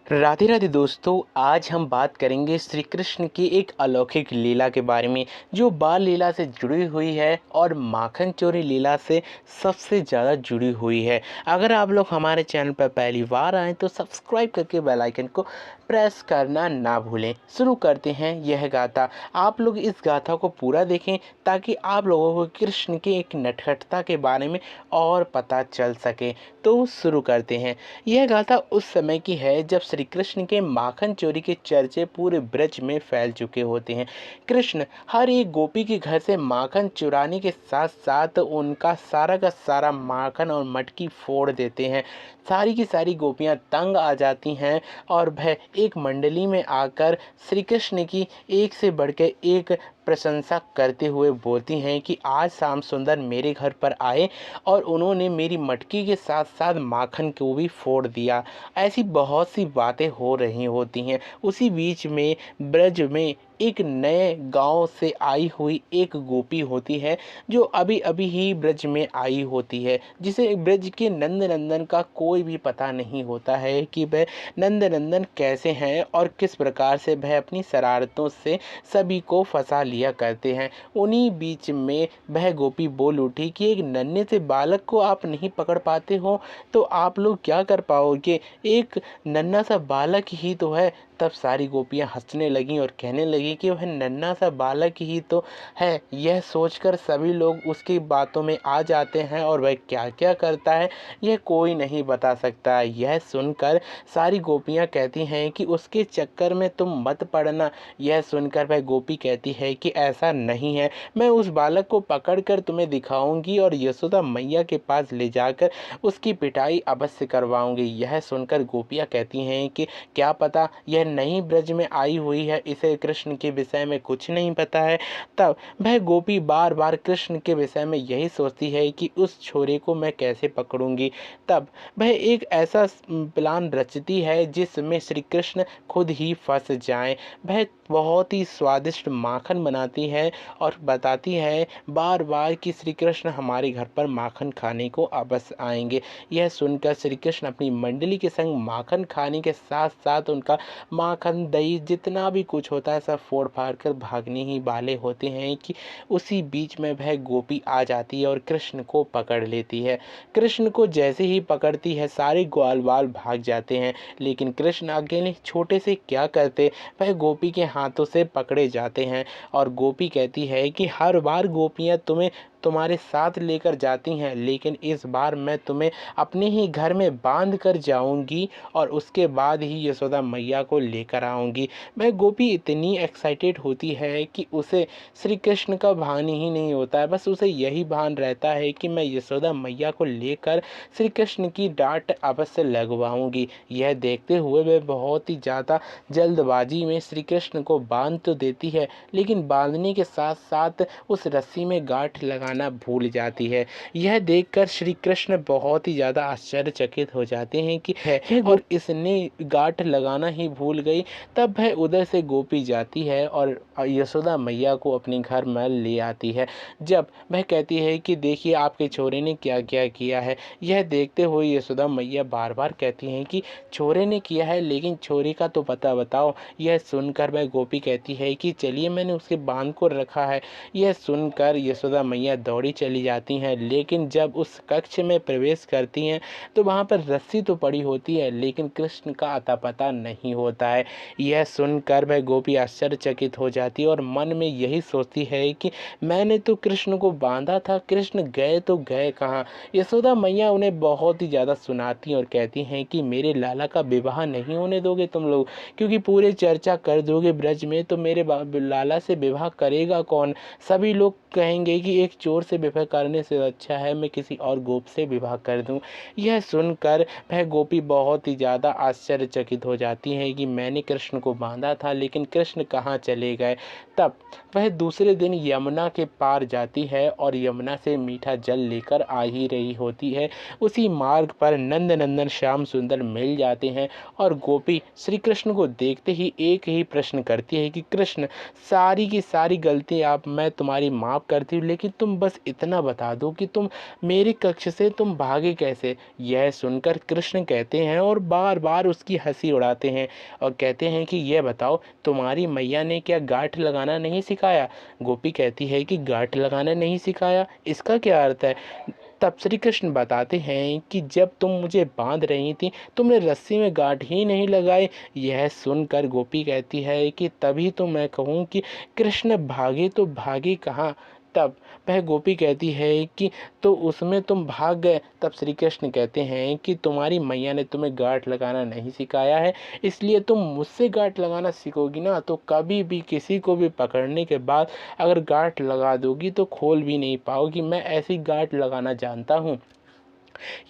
राधे राधे दोस्तों, आज हम बात करेंगे श्री कृष्ण की एक अलौकिक लीला के बारे में जो बाल लीला से जुड़ी हुई है और माखन चोरी लीला से सबसे ज़्यादा जुड़ी हुई है। अगर आप लोग हमारे चैनल पर पहली बार आएँ तो सब्सक्राइब करके बेल आइकन को प्रेस करना ना भूलें। शुरू करते हैं यह गाथा। आप लोग इस गाथा को पूरा देखें ताकि आप लोगों को कृष्ण की एक नटखटता के बारे में और पता चल सके। तो शुरू करते हैं। यह गाथा उस समय की है जब श्री कृष्ण के माखन चोरी के चर्चे पूरे ब्रज में फैल चुके होते हैं। कृष्ण हर एक गोपी के घर से माखन चुराने के साथ साथ उनका सारा का सारा माखन और मटकी फोड़ देते हैं। सारी की सारी गोपियां तंग आ जाती हैं और वह एक मंडली में आकर श्री कृष्ण की एक से बढ़कर एक प्रशंसा करते हुए बोलती हैं कि आज श्याम सुंदर मेरे घर पर आए और उन्होंने मेरी मटकी के साथ साथ माखन को भी फोड़ दिया। ऐसी बहुत सी बातें हो रही होती हैं। उसी बीच में ब्रज में एक नए गांव से आई हुई एक गोपी होती है जो अभी अभी ही ब्रज में आई होती है, जिसे ब्रज के नंद नंदन का कोई भी पता नहीं होता है कि वह नंद नंदन कैसे हैं और किस प्रकार से वह अपनी शरारतों से सभी को फंसा लिया करते हैं। उन्हीं बीच में वह गोपी बोल उठी कि एक नन्हे से बालक को आप नहीं पकड़ पाते हो तो आप लोग क्या कर पाओगे, एक नन्हा सा बालक ही तो है। तब सारी गोपियां हंसने लगीं और कहने लगी कि वह नन्हा सा बालक ही तो है। यह सोचकर सभी लोग उसकी बातों में आ जाते हैं और वह क्या क्या करता है यह कोई नहीं बता सकता। यह सुनकर सारी गोपियां कहती हैं कि उसके चक्कर में तुम मत पड़ना। यह सुनकर वह गोपी कहती है कि ऐसा नहीं है, मैं उस बालक को पकड़कर तुम्हें दिखाऊंगी और यशोदा मैया के पास ले जाकर उसकी पिटाई अवश्य करवाऊंगी। यह सुनकर गोपियां कहती हैं कि क्या पता यह नई ब्रज में आई हुई है, इसे कृष्ण के विषय में कुछ नहीं पता है। तब वह गोपी बार बार कृष्ण के विषय में यही सोचती है कि उस छोरे को मैं कैसे पकड़ूंगी। तब वह एक ऐसा प्लान रचती है जिसमें श्री कृष्ण खुद ही फंस जाएं। वह बहुत ही स्वादिष्ट माखन बनाती है और बताती है बार बार कि श्री कृष्ण हमारे घर पर माखन खाने को अवश्य आएंगे। यह सुनकर श्री कृष्ण अपनी मंडली के संग माखन खाने के साथ साथ उनका माखन दही जितना भी कुछ होता है सब फोड़ फाड़ कर भागने ही वाले होते हैं कि उसी बीच में वह गोपी आ जाती है और कृष्ण को पकड़ लेती है। कृष्ण को जैसे ही पकड़ती है सारे ग्वाल बाल भाग जाते हैं, लेकिन कृष्ण अकेले छोटे से क्या करते, वह गोपी के हाथों से पकड़े जाते हैं। और गोपी कहती है कि हर बार गोपियां तुम्हें तुम्हारे साथ लेकर जाती हैं, लेकिन इस बार मैं तुम्हें अपने ही घर में बांध कर जाऊंगी और उसके बाद ही यशोदा मैया को लेकर आऊंगी। वह गोपी इतनी एक्साइटेड होती है कि उसे श्री कृष्ण का भान ही नहीं होता है, बस उसे यही भान रहता है कि मैं यशोदा मैया को लेकर श्री कृष्ण की डांट अवश्य लगवाऊंगी। यह देखते हुए वह बहुत ही ज़्यादा जल्दबाजी में श्री कृष्ण को बांध तो देती है, लेकिन बांधने के साथ साथ उस रस्सी में गांठ लगाना भूल जाती है। यह देखकर श्री कृष्ण बहुत ही ज़्यादा आश्चर्यचकित हो जाते हैं कि है और इसने गांठ लगाना ही भूल गई। तब वह उधर से गोपी जाती है और यशोदा मैया को अपने घर में ले आती है। जब वह कहती है कि देखिए आपके छोरे ने क्या क्या किया है, यह देखते हुए यशोदा मैया बार बार कहती हैं कि छोरे ने किया है लेकिन छोरे का तो पता बताओ। यह सुनकर वह गोपी कहती है कि चलिए मैंने उसके बांध को रखा है। यह सुनकर यशोदा मैया दौड़ी चली जाती हैं, लेकिन जब उस कक्ष में प्रवेश करती हैं तो वहाँ पर रस्सी तो पड़ी होती है लेकिन कृष्ण का अता पता नहीं होता है। यह सुनकर वह गोपी आश्चर्यचकित हो जाती है और मन में यही सोचती है कि मैंने तो कृष्ण को बांधा था, कृष्ण गए तो गए कहाँ। यशोदा मैया उन्हें बहुत ही ज़्यादा सुनाती और कहती हैं कि मेरे लाला का विवाह नहीं होने दोगे तुम लोग, क्योंकि पूरे चर्चा कर दोगे ब्रज में तो मेरे लाला से विवाह करेगा कौन। सभी लोग कहेंगे कि एक चोर से विवाह करने से अच्छा है मैं किसी और गोप से विवाह कर दूं। यह सुनकर वह गोपी बहुत ही ज़्यादा आश्चर्यचकित हो जाती है कि मैंने कृष्ण को बांधा था लेकिन कृष्ण कहाँ चले गए। तब वह दूसरे दिन यमुना के पार जाती है और यमुना से मीठा जल लेकर आ ही रही होती है। उसी मार्ग पर नंद नंदन श्याम सुंदर मिल जाते हैं और गोपी श्री कृष्ण को देखते ही एक ही प्रश्न करती है कि कृष्ण सारी की सारी गलती आप मैं तुम्हारी माफ़ करती हूँ, लेकिन तुम बस इतना बता दो कि तुम मेरे कक्ष से तुम भागे कैसे। यह सुनकर कृष्ण कहते हैं और बार बार उसकी हंसी उड़ाते हैं और कहते हैं कि यह बताओ, तुम्हारी मैया ने क्या गांठ लगाना नहीं सिखाया। गोपी कहती है कि गांठ लगाना नहीं सिखाया, इसका क्या अर्थ है। तब श्री कृष्ण बताते हैं कि जब तुम मुझे बांध रही थी तुमने रस्सी में गांठ ही नहीं लगाई। यह सुनकर गोपी कहती है कि तभी तो मैं कहूँ कि कृष्ण भागे तो भागे कहाँ। तब वह गोपी कहती है कि तो उसमें तुम भाग गए। तब श्री कृष्ण कहते हैं कि तुम्हारी मैया ने तुम्हें गांठ लगाना नहीं सिखाया है, इसलिए तुम मुझसे गांठ लगाना सीखोगी ना तो कभी भी किसी को भी पकड़ने के बाद अगर गांठ लगा दोगी तो खोल भी नहीं पाओगी। मैं ऐसी गांठ लगाना जानता हूँ।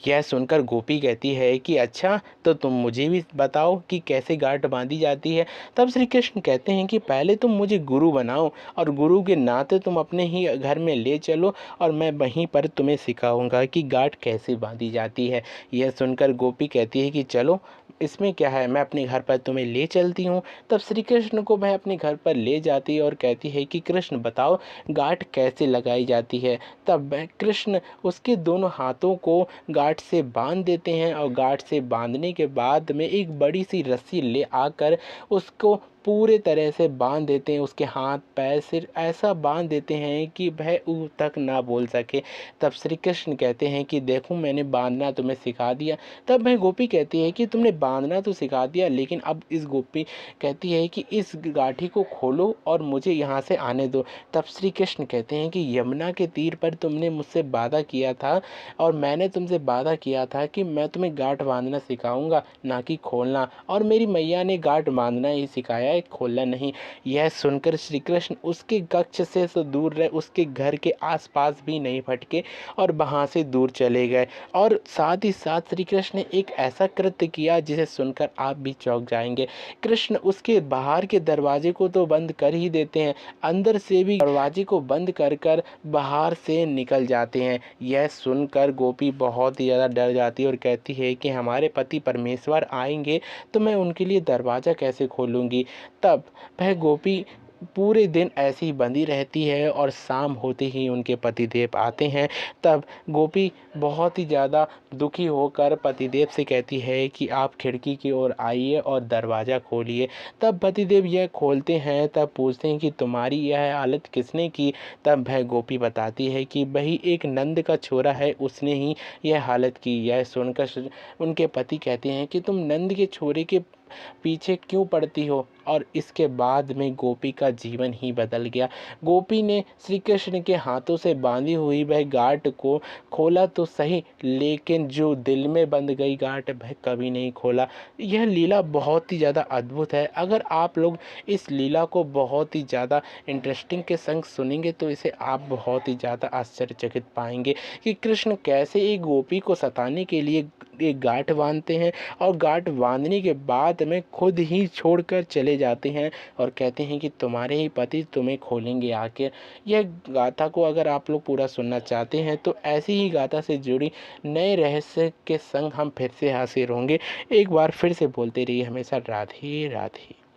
यह सुनकर गोपी कहती है कि अच्छा, तो तुम मुझे भी बताओ कि कैसे गांठ बांधी जाती है। तब श्री कृष्ण कहते हैं कि पहले तुम मुझे गुरु बनाओ और गुरु के नाते तुम अपने ही घर में ले चलो और मैं वहीं पर तुम्हें सिखाऊंगा कि गांठ कैसे बांधी जाती है। यह सुनकर गोपी कहती है कि चलो, इसमें क्या है, मैं अपने घर पर तुम्हें ले चलती हूँ। तब श्री कृष्ण को वह अपने घर पर ले जाती है और कहती है कि कृष्ण बताओ गांठ कैसे लगाई जाती है। तब वह कृष्ण उसके दोनों हाथों को गांठ से बांध देते हैं और गांठ से बांधने के बाद में एक बड़ी सी रस्सी ले आकर उसको पूरे तरह से बांध देते हैं। उसके हाथ पैर सिर ऐसा बांध देते हैं कि वह ऊ तक ना बोल सके। तब श्री कृष्ण कहते हैं कि देखो, मैंने बांधना तुम्हें सिखा दिया। तब वह गोपी कहती है कि तुमने बांधना तो सिखा दिया, लेकिन अब इस गोपी कहती है कि इस गाठी को खोलो और मुझे यहाँ से आने दो। तब श्री कृष्ण कहते हैं कि यमुना के तीर पर तुमने मुझसे वादा किया था और मैंने तुमसे वादा किया था कि मैं तुम्हें गांठ बांधना सिखाऊंगा, ना कि खोलना, और मेरी मैया ने गांठ बांधना ही सिखाया है, खोलना नहीं। यह सुनकर श्री कृष्ण उसके कक्ष से तो दूर रहे, उसके घर के आसपास भी नहीं भटके और वहाँ से दूर चले गए। और साथ ही साथ श्री कृष्ण ने एक ऐसा कृत्य किया जिसे सुनकर आप भी चौंक जाएंगे। कृष्ण उसके बाहर के दरवाजे को तो बंद कर ही देते हैं, अंदर से भी दरवाजे को बंद कर कर बाहर से निकल जाते हैं। यह सुनकर गोपी बहुत ही ज़्यादा डर जाती है और कहती है कि हमारे पति परमेश्वर आएंगे तो मैं उनके लिए दरवाज़ा कैसे खोलूँगी। तब वह गोपी पूरे दिन ऐसी ही बंधी रहती है और शाम होते ही उनके पतिदेव आते हैं। तब गोपी बहुत ही ज़्यादा दुखी होकर पतिदेव से कहती है कि आप खिड़की की ओर आइए और दरवाज़ा खोलिए। तब पतिदेव यह खोलते हैं। तब पूछते हैं कि तुम्हारी यह हालत किसने की। तब वह गोपी बताती है कि वही एक नंद का छोरा है, उसने ही यह हालत की। यह सुनकर उनके पति कहते हैं कि तुम नंद के छोरे के पीछे क्यों पड़ती हो। और इसके बाद में गोपी का जीवन ही बदल गया। गोपी ने श्री कृष्ण के हाथों से बांधी हुई वह गांठ को खोला तो सही, लेकिन जो दिल में बंध गई गांठ वह कभी नहीं खोला। यह लीला बहुत ही ज़्यादा अद्भुत है। अगर आप लोग इस लीला को बहुत ही ज़्यादा इंटरेस्टिंग के संग सुनेंगे तो इसे आप बहुत ही ज़्यादा आश्चर्यचकित पाएंगे कि कृष्ण कैसे एक गोपी को सताने के लिए एक गांठ बांधते हैं और गांठ बांधने के बाद में खुद ही छोड़कर चले जाते हैं और कहते हैं कि तुम्हारे ही पति तुम्हें खोलेंगे आके। यह गाथा को अगर आप लोग पूरा सुनना चाहते हैं तो ऐसी ही गाथा से जुड़ी नए रहस्य के संग हम फिर से हाजिर होंगे। एक बार फिर से बोलते रहिए हमेशा राधे राधे।